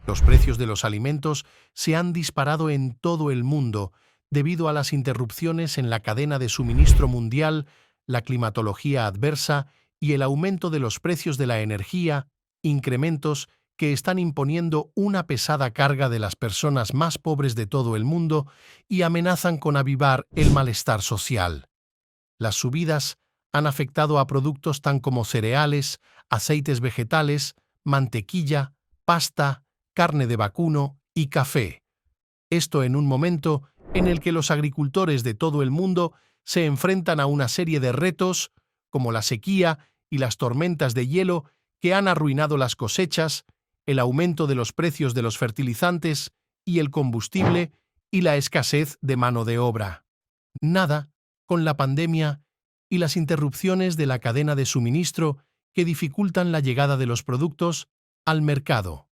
Los precios de los alimentos se han disparado en todo el mundo debido a las interrupciones en la cadena de suministro mundial, la climatología adversa y el aumento de los precios de la energía, incrementos que están imponiendo una pesada carga de las personas más pobres de todo el mundo y amenazan con avivar el malestar social. Las subidas han afectado a productos tan como cereales, aceites vegetales, mantequilla, pasta, carne de vacuno y café. Esto en un momento en el que los agricultores de todo el mundo se enfrentan a una serie de retos, como la sequía y las tormentas de hielo que han arruinado las cosechas, el aumento de los precios de los fertilizantes y el combustible y la escasez de mano de obra. Nada con la pandemia y las interrupciones de la cadena de suministro que dificultan la llegada de los productos al mercado.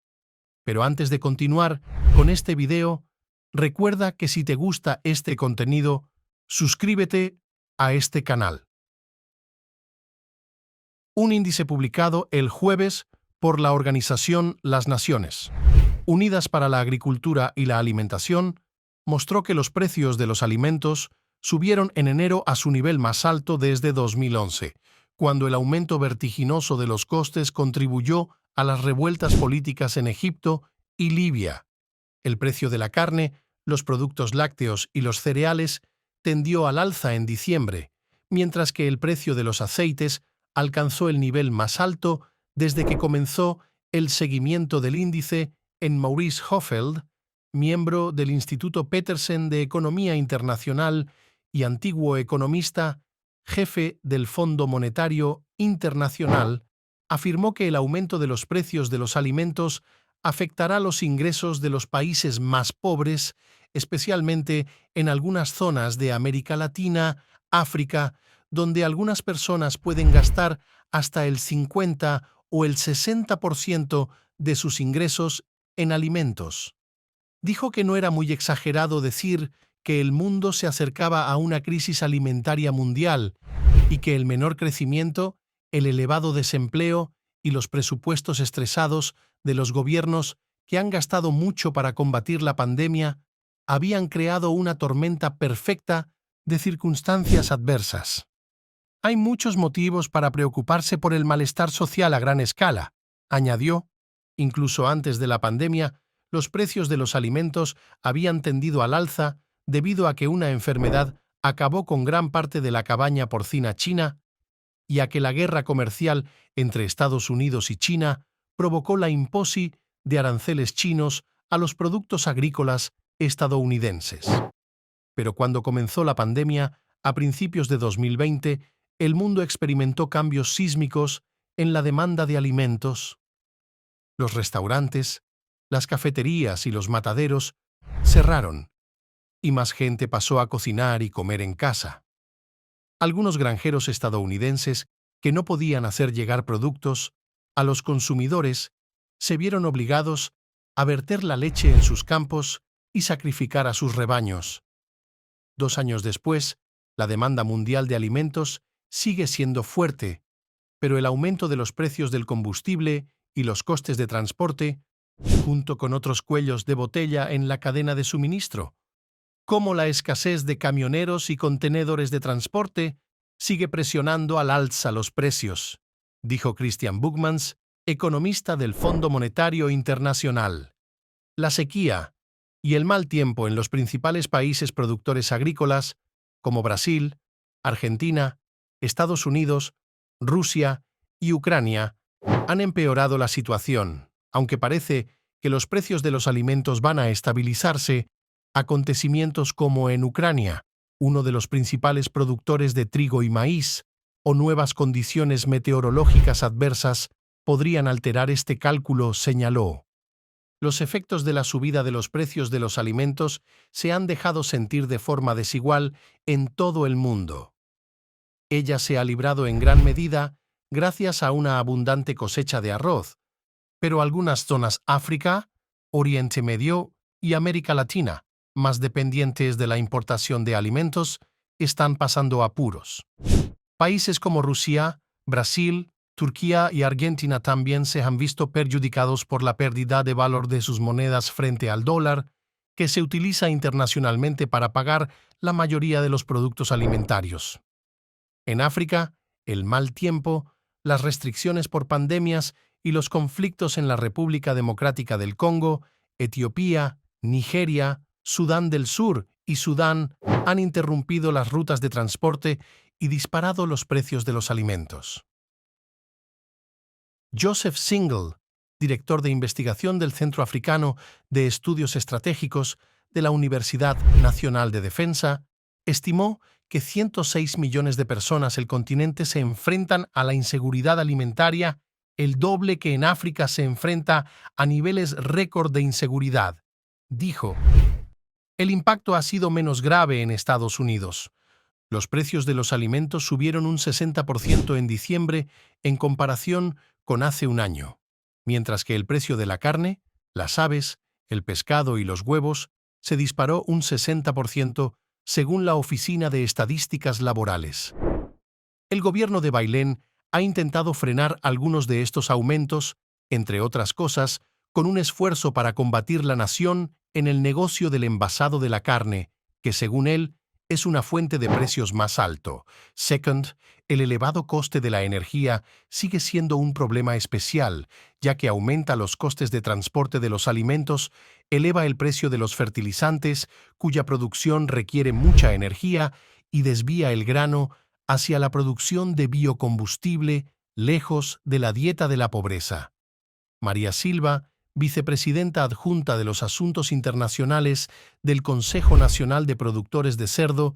Pero antes de continuar con este video, recuerda que si te gusta este contenido, suscríbete a este canal. Un índice publicado el jueves por la organización Las Naciones Unidas para la Agricultura y la Alimentación mostró que los precios de los alimentos subieron en enero a su nivel más alto desde 2011, cuando el aumento vertiginoso de los costes contribuyó a las revueltas políticas en Egipto y Libia. El precio de la carne, los productos lácteos y los cereales tendió al alza en diciembre, mientras que el precio de los aceites alcanzó el nivel más alto desde que comenzó el seguimiento del índice en Maurice Hoffeld, miembro del Instituto Petersen de Economía Internacional y antiguo economista, jefe del Fondo Monetario Internacional, afirmó que el aumento de los precios de los alimentos afectará los ingresos de los países más pobres, especialmente en algunas zonas de América Latina, África, donde algunas personas pueden gastar hasta el 50 o el 60% de sus ingresos en alimentos. Dijo que no era muy exagerado decir que el mundo se acercaba a una crisis alimentaria mundial y que el menor crecimiento, el elevado desempleo y los presupuestos estresados de los gobiernos que han gastado mucho para combatir la pandemia habían creado una tormenta perfecta de circunstancias adversas. Hay muchos motivos para preocuparse por el malestar social a gran escala, añadió. Incluso antes de la pandemia, los precios de los alimentos habían tendido al alza debido a que una enfermedad acabó con gran parte de la cabaña porcina china y a que la guerra comercial entre Estados Unidos y China provocó la imposición de aranceles chinos a los productos agrícolas estadounidenses. Pero cuando comenzó la pandemia, a principios de 2020, el mundo experimentó cambios sísmicos en la demanda de alimentos. Los restaurantes, las cafeterías y los mataderos cerraron, y más gente pasó a cocinar y comer en casa. Algunos granjeros estadounidenses que no podían hacer llegar productos a los consumidores se vieron obligados a verter la leche en sus campos y sacrificar a sus rebaños. 2 años después, la demanda mundial de alimentos sigue siendo fuerte, pero el aumento de los precios del combustible y los costes de transporte, junto con otros cuellos de botella en la cadena de suministro, como la escasez de camioneros y contenedores de transporte, sigue presionando al alza los precios, dijo Christian Bookmans, economista del Fondo Monetario Internacional. La sequía y el mal tiempo en los principales países productores agrícolas, como Brasil, Argentina, Estados Unidos, Rusia y Ucrania, han empeorado la situación. Aunque parece que los precios de los alimentos van a estabilizarse, acontecimientos como en Ucrania, uno de los principales productores de trigo y maíz, o nuevas condiciones meteorológicas adversas podrían alterar este cálculo, señaló. Los efectos de la subida de los precios de los alimentos se han dejado sentir de forma desigual en todo el mundo. Ella se ha librado en gran medida gracias a una abundante cosecha de arroz, pero algunas zonas África, Oriente Medio y América Latina, más dependientes de la importación de alimentos, están pasando apuros. Países como Rusia, Brasil, Turquía y Argentina también se han visto perjudicados por la pérdida de valor de sus monedas frente al dólar, que se utiliza internacionalmente para pagar la mayoría de los productos alimentarios. En África, el mal tiempo, las restricciones por pandemias y los conflictos en la República Democrática del Congo, Etiopía, Nigeria, Sudán del Sur y Sudán han interrumpido las rutas de transporte y disparado los precios de los alimentos. Joseph Singal, director de investigación del Centro Africano de Estudios Estratégicos de la Universidad Nacional de Defensa, estimó que 106 millones de personas del continente se enfrentan a la inseguridad alimentaria, el doble que en África se enfrenta a niveles récord de inseguridad. Dijo, el impacto ha sido menos grave en Estados Unidos. Los precios de los alimentos subieron un 60% en diciembre en comparación con hace un año, mientras que el precio de la carne, las aves, el pescado y los huevos se disparó un 60% según la Oficina de Estadísticas Laborales. El gobierno de Bailén ha intentado frenar algunos de estos aumentos, entre otras cosas, con un esfuerzo para combatir la nación en el negocio del envasado de la carne, que según él es una fuente de precios más alto. Second, el elevado coste de la energía sigue siendo un problema especial, ya que aumenta los costes de transporte de los alimentos, eleva el precio de los fertilizantes, cuya producción requiere mucha energía, y desvía el grano hacia la producción de biocombustible, lejos de la dieta de la pobreza. María Silva, vicepresidenta adjunta de los Asuntos Internacionales del Consejo Nacional de Productores de Cerdo,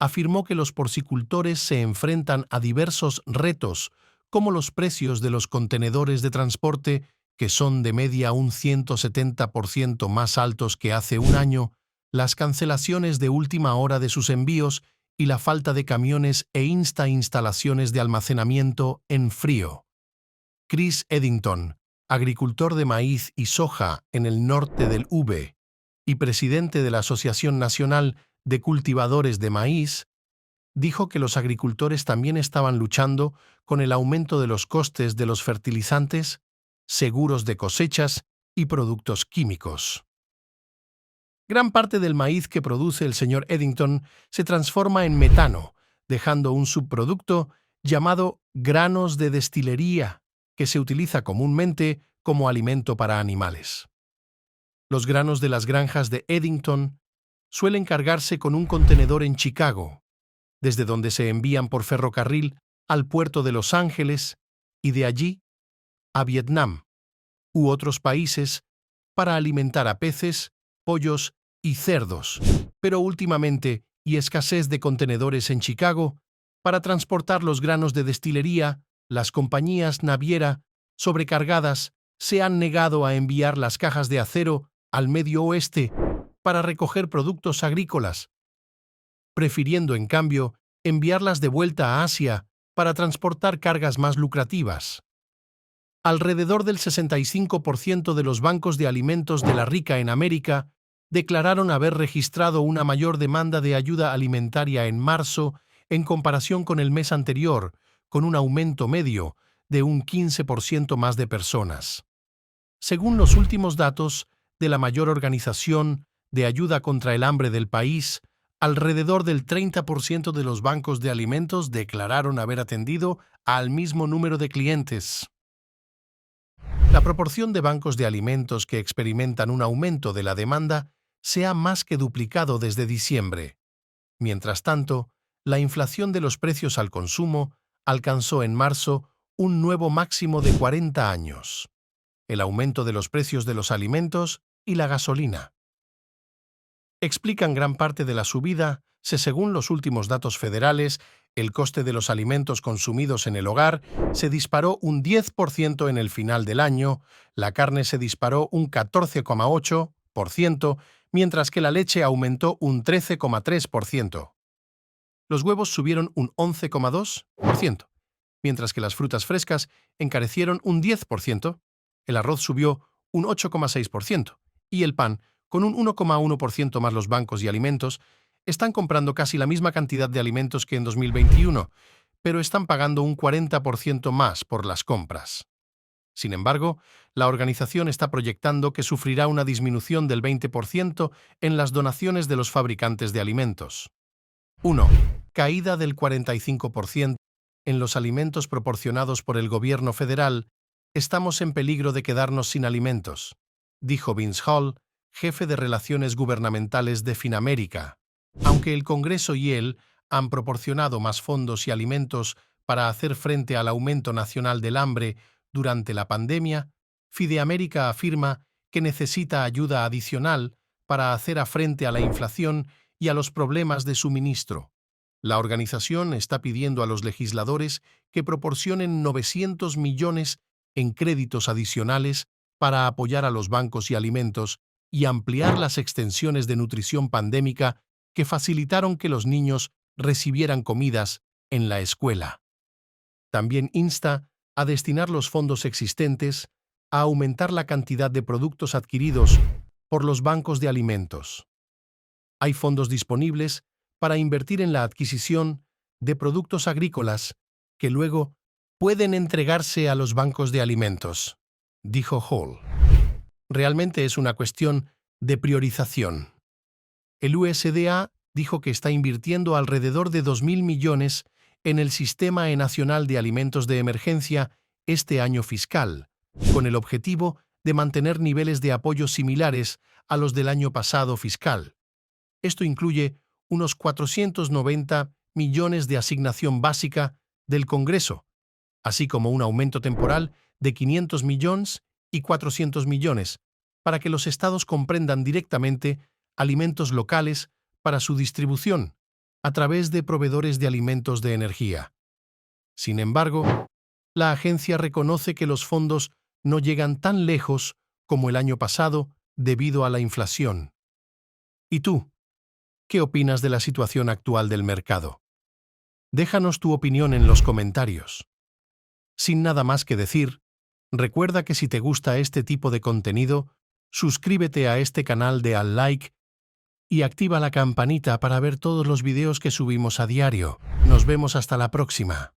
afirmó que los porcicultores se enfrentan a diversos retos, como los precios de los contenedores de transporte, que son de media un 170% más altos que hace un año, las cancelaciones de última hora de sus envíos y la falta de camiones e instalaciones de almacenamiento en frío. Chris Eddington, agricultor de maíz y soja en el norte del UB y presidente de la Asociación Nacional de Cultivadores de Maíz, dijo que los agricultores también estaban luchando con el aumento de los costes de los fertilizantes, seguros de cosechas y productos químicos. Gran parte del maíz que produce el señor Eddington se transforma en metano, dejando un subproducto llamado granos de destilería, que se utiliza comúnmente como alimento para animales. Los granos de las granjas de Eddington suelen cargarse con un contenedor en Chicago, desde donde se envían por ferrocarril al puerto de Los Ángeles y de allí a Vietnam u otros países para alimentar a peces, pollos y cerdos, pero últimamente, y escasez de contenedores en Chicago, para transportar los granos de destilería, las compañías naviera sobrecargadas se han negado a enviar las cajas de acero al Medio Oeste para recoger productos agrícolas, prefiriendo en cambio enviarlas de vuelta a Asia para transportar cargas más lucrativas. Alrededor del 65% de los bancos de alimentos de la RICA en América declararon haber registrado una mayor demanda de ayuda alimentaria en marzo en comparación con el mes anterior, con un aumento medio de un 15% más de personas. Según los últimos datos de la mayor organización de ayuda contra el hambre del país, alrededor del 30% de los bancos de alimentos declararon haber atendido al mismo número de clientes. La proporción de bancos de alimentos que experimentan un aumento de la demanda se ha más que duplicado desde diciembre. Mientras tanto, la inflación de los precios al consumo alcanzó en marzo un nuevo máximo de 40 años. El aumento de los precios de los alimentos y la gasolina explican gran parte de la subida, según los últimos datos federales. El coste de los alimentos consumidos en el hogar se disparó un 10% en el final del año, la carne se disparó un 14,8%, mientras que la leche aumentó un 13,3%. Los huevos subieron un 11,2%, mientras que las frutas frescas encarecieron un 10%, el arroz subió un 8,6% y el pan, con un 1,1% más. Los bancos y alimentos están comprando casi la misma cantidad de alimentos que en 2021, pero están pagando un 40% más por las compras. Sin embargo, la organización está proyectando que sufrirá una disminución del 20% en las donaciones de los fabricantes de alimentos. 1. Caída del 45% en los alimentos proporcionados por el gobierno federal. Estamos en peligro de quedarnos sin alimentos, dijo Vince Hall, jefe de Relaciones Gubernamentales de Finamérica. Aunque el Congreso y él han proporcionado más fondos y alimentos para hacer frente al aumento nacional del hambre durante la pandemia, Fideamérica afirma que necesita ayuda adicional para hacer frente a la inflación y a los problemas de suministro. La organización está pidiendo a los legisladores que proporcionen 900 millones en créditos adicionales para apoyar a los bancos y alimentos y ampliar las extensiones de nutrición pandémica que facilitaron que los niños recibieran comidas en la escuela. También insta a destinar los fondos existentes a aumentar la cantidad de productos adquiridos por los bancos de alimentos. Hay fondos disponibles para invertir en la adquisición de productos agrícolas que luego pueden entregarse a los bancos de alimentos, dijo Hall. Realmente es una cuestión de priorización. El USDA dijo que está invirtiendo alrededor de 2.000 millones en el Sistema Nacional de Alimentos de Emergencia este año fiscal, con el objetivo de mantener niveles de apoyo similares a los del año pasado fiscal. Esto incluye unos 490 millones de asignación básica del Congreso, así como un aumento temporal de 500 millones y 400 millones para que los estados comprendan directamente alimentos locales para su distribución a través de proveedores de alimentos de energía. Sin embargo, la agencia reconoce que los fondos no llegan tan lejos como el año pasado debido a la inflación. ¿Y tú? ¿Qué opinas de la situación actual del mercado? Déjanos tu opinión en los comentarios. Sin nada más que decir, recuerda que si te gusta este tipo de contenido, suscríbete a este canal de al like y activa la campanita para ver todos los videos que subimos a diario. Nos vemos hasta la próxima.